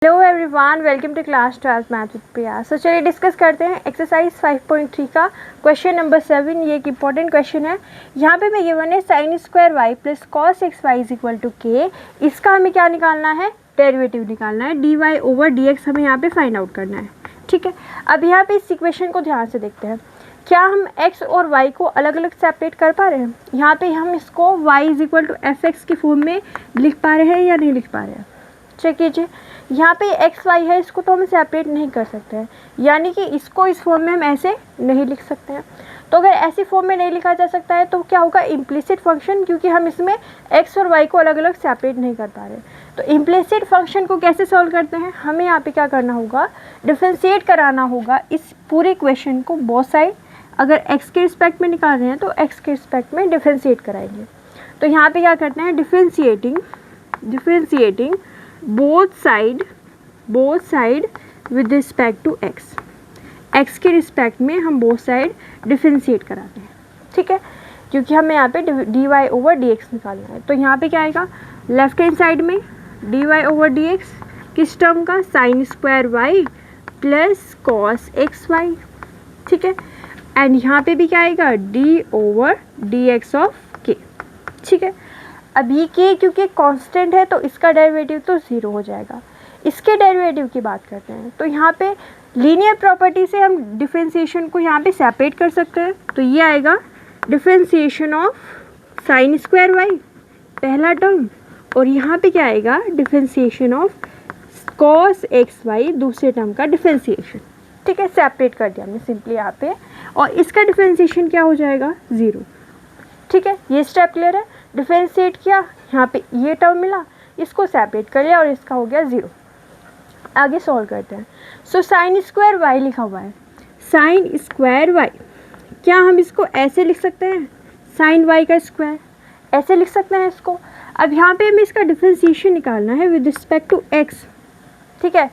Hello everyone, welcome to class 12 math with Priya. So चलिए discuss करते हैं एक्सरसाइज 5.3 का क्वेश्चन नंबर 7। ये एक इंपॉर्टेंट क्वेश्चन है। यहाँ पे मैं गिवन है sine square y plus cos x y is equal to k. इसका हमें क्या निकालना है? डेरिवेटिव निकालना है। D y over d x हमें यहाँ पे फाइंड आउट करना है। ठीक है, अब यहाँ पे इस इक्वेशन को ध्यान से देखते हैं। क्या हम x और y को अलग अलग सेपरेट कर पा रहे हैं? यहाँ पे हम इसको y is equal to f x की फॉर्म में लिख पा रहे हैं या नहीं लिख पा रहे हैं? चेक कीजिए। यहाँ पे एक्स वाई है, इसको तो हम सेपरेट नहीं कर सकते हैं, यानी कि इसको इस फॉर्म में हम ऐसे नहीं लिख सकते हैं। तो अगर ऐसी फॉर्म में नहीं लिखा जा सकता है तो क्या होगा? इम्प्लिसिट फंक्शन, क्योंकि हम इसमें एक्स और वाई को अलग अलग सेपरेट नहीं कर पा रहे। तो इम्प्लिसिट फंक्शन को कैसे सॉल्व करते हैं? हमें यहाँ पे क्या करना होगा? डिफ्रेंशिएट कराना होगा इस पूरे इक्वेशन को बोथ साइड। अगर एक्स के रिस्पेक्ट में निकाल रहे हैं तो एक्स के रिस्पेक्ट में डिफ्रेंशिएट कराएंगे। तो यहाँ पे क्या करते हैं? Differentiating both side with respect to x. X के रिस्पेक्ट में हम बोथ साइड डिफ्रेंशिएट कराते हैं। ठीक है, क्योंकि हमें यहाँ पे d y over d x निकालना है। तो यहाँ पे क्या आएगा? लेफ्ट हैंड साइड में d y over d x किस टर्म का? Sine square y plus cos x y. ठीक है, एंड यहाँ पे भी क्या आएगा? D over d x of k. ठीक है, अब ये के क्योंकि कांस्टेंट है तो इसका डेरिवेटिव तो ज़ीरो हो जाएगा। इसके डेरिवेटिव की बात करते हैं तो यहाँ पे लीनियर प्रॉपर्टी से हम डिफरेंशिएशन को यहाँ पे सेपरेट कर सकते हैं। तो ये आएगा differentiation of sine square y पहला टर्म, और यहाँ पे क्या आएगा? Differentiation of cos x y दूसरे टर्म का डिफरेंशिएशन। ठीक है, सेपरेट कर दिया हमने सिंपली यहाँ पे, और इसका डिफरेंशिएशन क्या हो जाएगा? ज़ीरो। ठीक है, ये स्टेप क्लियर है। डिफरेंशिएट किया, यहाँ पे ये टर्म मिला, इसको सेपरेट कर लिया और इसका हो गया ज़ीरो। आगे सॉल्व करते हैं। सो साइन स्क्वायर वाई लिखा हुआ है। साइन स्क्वायर वाई, क्या हम इसको ऐसे लिख सकते हैं? साइन वाई का स्क्वायर ऐसे लिख सकते हैं इसको। अब यहाँ पे हमें इसका डिफरेंशिएशन निकालना है विद रिस्पेक्ट टू एक्स। ठीक है,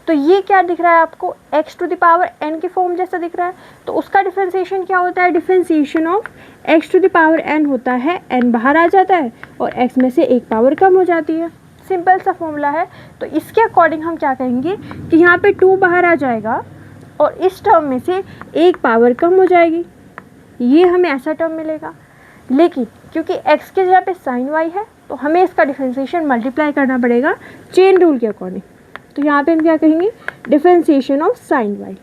तो ये क्या दिख रहा है आपको? x to the power n के फॉर्म जैसा दिख रहा है। तो उसका डिफरेंशिएशन क्या होता है? Differentiation of x to the power n होता है, n बाहर आ जाता है और x में से एक पावर कम हो जाती है। सिंपल सा फॉर्मूला है। तो इसके अकॉर्डिंग हम क्या कहेंगे कि यहाँ पे 2 बाहर आ जाएगा और इस टर्म में से एक पावर कम हो जाएगी। ये हमें ऐसा टर्म मिलेगा। लेकिन क्योंकि x के जगह पे साइन y है तो हमें इसका डिफरेंशिएशन मल्टीप्लाई करना पड़ेगा चेन रूल के अकॉर्डिंग। तो यहाँ पे हम क्या कहेंगे? Differentiation of sine y.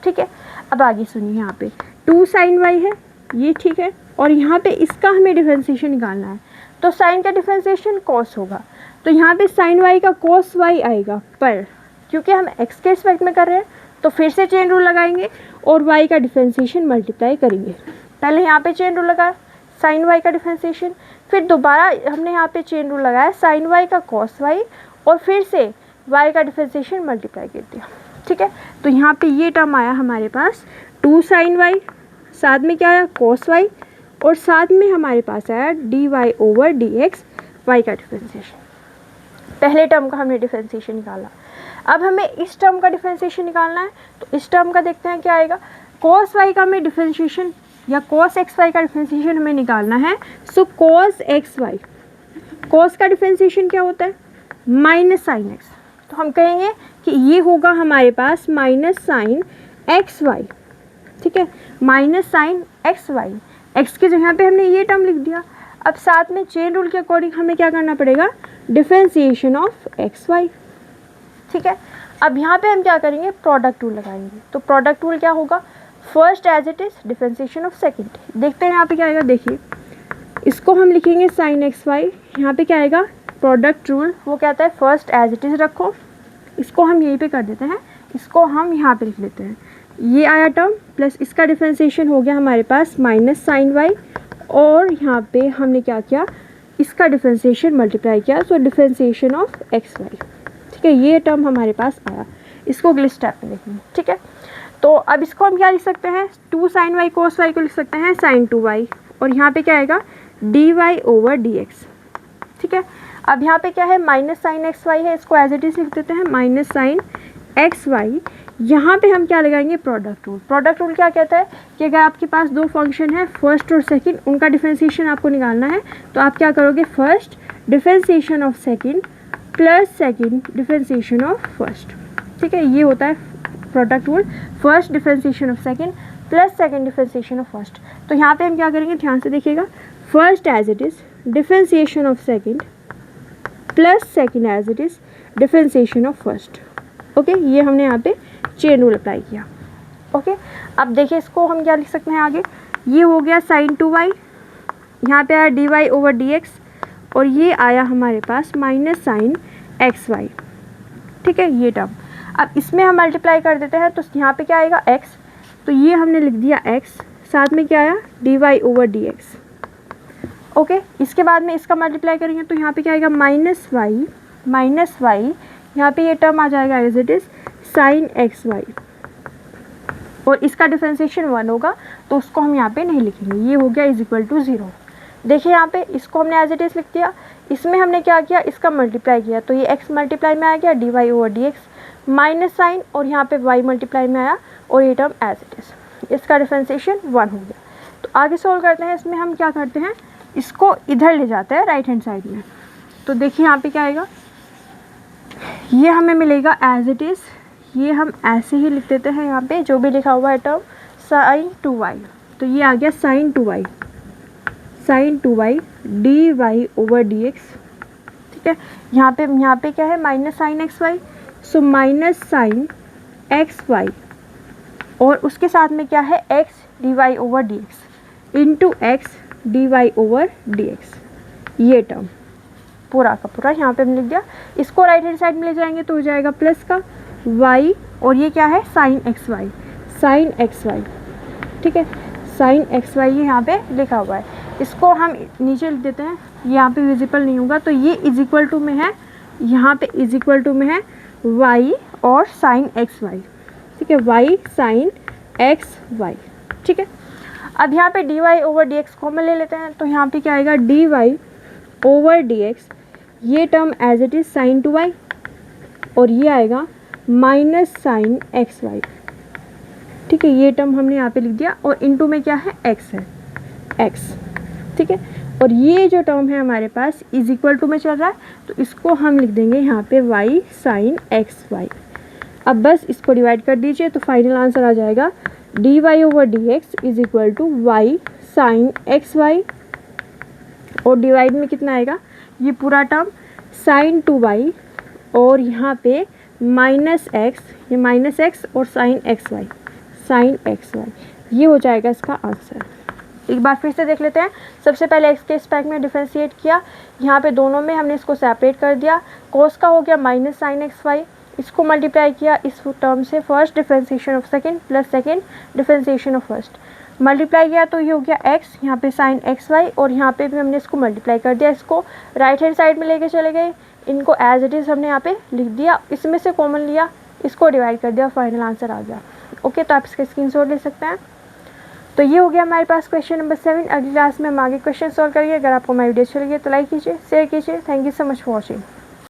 ठीक है, अब आगे सुनिए। यहाँ पे 2 साइन वाई है ये, ठीक है, और यहाँ पे इसका हमें डिफरेंशिएशन निकालना है। तो साइन का डिफरेंशिएशन कॉस होगा, तो यहाँ पे साइन वाई का कॉस वाई आएगा, पर क्योंकि हम एक्स के रिस्पेक्ट में कर रहे हैं तो फिर से चेन रूल लगाएंगे और वाई का डिफरेंशिएशन मल्टीप्लाई करेंगे। पहले यहाँ पे चेन रूल लगाया साइन वाई का डिफरेंशिएशन, फिर दोबारा हमने यहाँ पे चेन रूल लगाया साइन वाई का कॉस वाई, और फिर से y का डिफरेंशिएशन मल्टीप्लाई कर दिया। ठीक है, तो यहाँ पे ये टर्म आया हमारे पास 2 साइन वाई, साथ में क्या आया? कॉस वाई, और साथ में हमारे पास आया d y over d x y का डिफरेंशिएशन। पहले टर्म का हमने डिफरेंशिएशन निकाला। अब हमें इस टर्म का डिफरेंशिएशन निकालना है। तो इस टर्म का देखते हैं क्या आएगा। कॉस वाई का हमें डिफरेंशिएशन या कॉस एक्स वाई का डिफरेंशिएशन हमें निकालना है। So cos x y, cos का डिफरेंशिएशन क्या होता है? Minus sine x. तो हम कहेंगे कि ये होगा हमारे पास माइनस साइन एक्स वाई। ठीक है, minus sine x y, x की जगह पे हमने ये टर्म लिख दिया। अब साथ में चेन रूल के अकॉर्डिंग हमें क्या करना पड़ेगा? Differentiation of x y. ठीक है, अब यहाँ पे हम क्या करेंगे? प्रोडक्ट रूल लगाएंगे। तो प्रोडक्ट रूल क्या होगा? First as it is differentiation of second. देखते हैं यहाँ पे क्या आएगा। देखिए, इसको हम लिखेंगे साइन एक्स वाई, यहाँ पे क्या आएगा? प्रोडक्ट रूल वो कहता है फर्स्ट एज इट इज़ रखो। इसको हम यहीं पे कर देते हैं, इसको हम यहाँ पे लिख लेते हैं। ये आया टर्म प्लस इसका डिफरेंशिएशन हो गया हमारे पास माइनस साइन वाई, और यहाँ पे हमने क्या किया? इसका डिफरेंशिएशन मल्टीप्लाई किया। सो डिफरेंशिएशन ऑफ एक्स वाई। ठीक है, ये टर्म हमारे पास आया। इसको अगले स्टेप में लिखेंगे। ठीक है, तो अब इसको हम क्या लिख सकते हैं? 2 साइन वाई कोस वाई को लिख सकते हैं साइन 2y, और यहाँ पे क्या आएगा? D y over d x. ठीक है, अब यहाँ पे क्या है? माइनस साइन एक्स वाई है, इसको एज इट इज़ लिख देते हैं माइनस साइन एक्स वाई। यहाँ पे हम क्या लगाएंगे? Product rule. प्रोडक्ट रूल क्या कहता है कि अगर आपके पास 2 फंक्शन है फर्स्ट और सेकंड, उनका डिफरेंशिएशन आपको निकालना है, तो आप क्या करोगे? First differentiation of second plus second differentiation of first. ठीक है, ये होता है product rule, first differentiation of second plus second differentiation of first. तो यहाँ पे हम क्या करेंगे, ध्यान से देखिएगा, first as it is differentiation of second plus second as it is differentiation of first. Okay, ये हमने यहाँ पे चेन रूल अप्लाई किया। ओके, अब देखिए इसको हम क्या लिख सकते हैं आगे, ये हो गया साइन 2y, यहाँ पे आया dy ओवर dx, और ये आया हमारे पास माइनस साइन xy। ठीक है, ये टर्म अब इसमें हम मल्टीप्लाई कर देते हैं, तो यहाँ पे क्या आएगा x, तो ये हमने लिख दिया x, साथ में क्या आया dy ओवर dx। ओके, इसके बाद में इसका मल्टीप्लाई करेंगे तो यहाँ पे क्या आएगा माइनस वाई, यहाँ पे ये टर्म आ जाएगा as it is sine xy, और इसका डिफरेंशिएशन 1 होगा तो उसको हम यहाँ पे नहीं लिखेंगे, ये हो गया इज इक्वल टू 0। देखिए यहाँ पे इसको हमने एज इट इज़ लिख दिया, इसमें हमने क्या किया, इसका मल्टीप्लाई किया, तो ये x मल्टीप्लाई में आ गया dy over dx minus sine, और यहाँ पे y मल्टीप्लाई में आया और ये टर्म एज इट इज़, इसका डिफरेंशिएशन 1 हो गया। तो आगे सोल्व करते हैं, इसमें हम क्या करते हैं, इसको इधर ले जाते हैं राइट हैंड साइड में। तो देखिए यहाँ पे क्या आएगा, ये हमें मिलेगा एज इट इज़, ये हम ऐसे ही लिख देते हैं यहाँ पे जो भी लिखा हुआ है टर्म साइन 2y, तो ये आ गया sign 2y dy over dx। ठीक है, यहाँ पे क्या है minus sine xy, so minus sine xy, और उसके साथ में क्या है x dy over dx into x dy over dx, ये टर्म पूरा का पूरा यहाँ पे हमने लिख दिया। इसको राइट हैंड साइड में ले जाएंगे तो हो जाएगा प्लस का y, और ये क्या है साइन xy। ठीक है, साइन xy ये यहाँ पे लिखा हुआ है, इसको हम नीचे लिख देते हैं, यहाँ पे विजिबल नहीं होगा, तो ये इज इक्वल टू में है, यहाँ पे इज इक्वल टू में है y और साइन xy। ठीक है, y साइन xy। ठीक है, अब यहाँ पे dy ओवर dx कॉमन ले लेते हैं, तो यहाँ पे क्या आएगा dy ओवर dx, ये term as it is sine 2y, और ये आएगा माइनस साइन xy। ठीक है, ये टर्म हमने यहाँ पे लिख दिया, और इनटू में क्या है x है, x। ठीक है, और ये जो टर्म है हमारे पास इज इक्वल टू में चल रहा है, तो इसको हम लिख देंगे यहाँ पे y साइन xy। अब बस इसको डिवाइड कर दीजिए, तो फाइनल आंसर आ जाएगा dy over dx is equal to y sine xy, और डिवाइड में कितना आएगा, ये पूरा टर्म साइन 2y, और यहाँ पे माइनस x, ये माइनस x और साइन xy, ये हो जाएगा इसका आंसर। एक बार फिर से देख लेते हैं, सबसे पहले x के रिस्पेक्ट में डिफरेंशिएट किया, यहाँ पे दोनों में हमने इसको सेपरेट कर दिया, cos का हो गया माइनस साइन xy, इसको मल्टीप्लाई किया इस टर्म से first differentiation of second plus second differentiation of first, multiply किया तो ये हो गया x, यहाँ पे साइन xy, और यहाँ पे भी हमने इसको मल्टीप्लाई कर दिया, इसको राइट हैंड साइड में लेके चले गए, इनको एज इट इज़ हमने यहाँ पे लिख दिया, इसमें से कॉमन लिया, इसको डिवाइड कर दिया, फाइनल आंसर आ गया। ओके, तो आप इसका स्क्रीनशॉट ले सकते हैं। तो ये हो गया हमारे पास क्वेश्चन नंबर 7। अगली क्लास में हम आगे क्वेश्चन सॉल्व करेंगे। अगर आपको हमारी वीडियो अच्छी लगी तो लाइक कीजिए, शेयर कीजिए। Thank you so much for watching.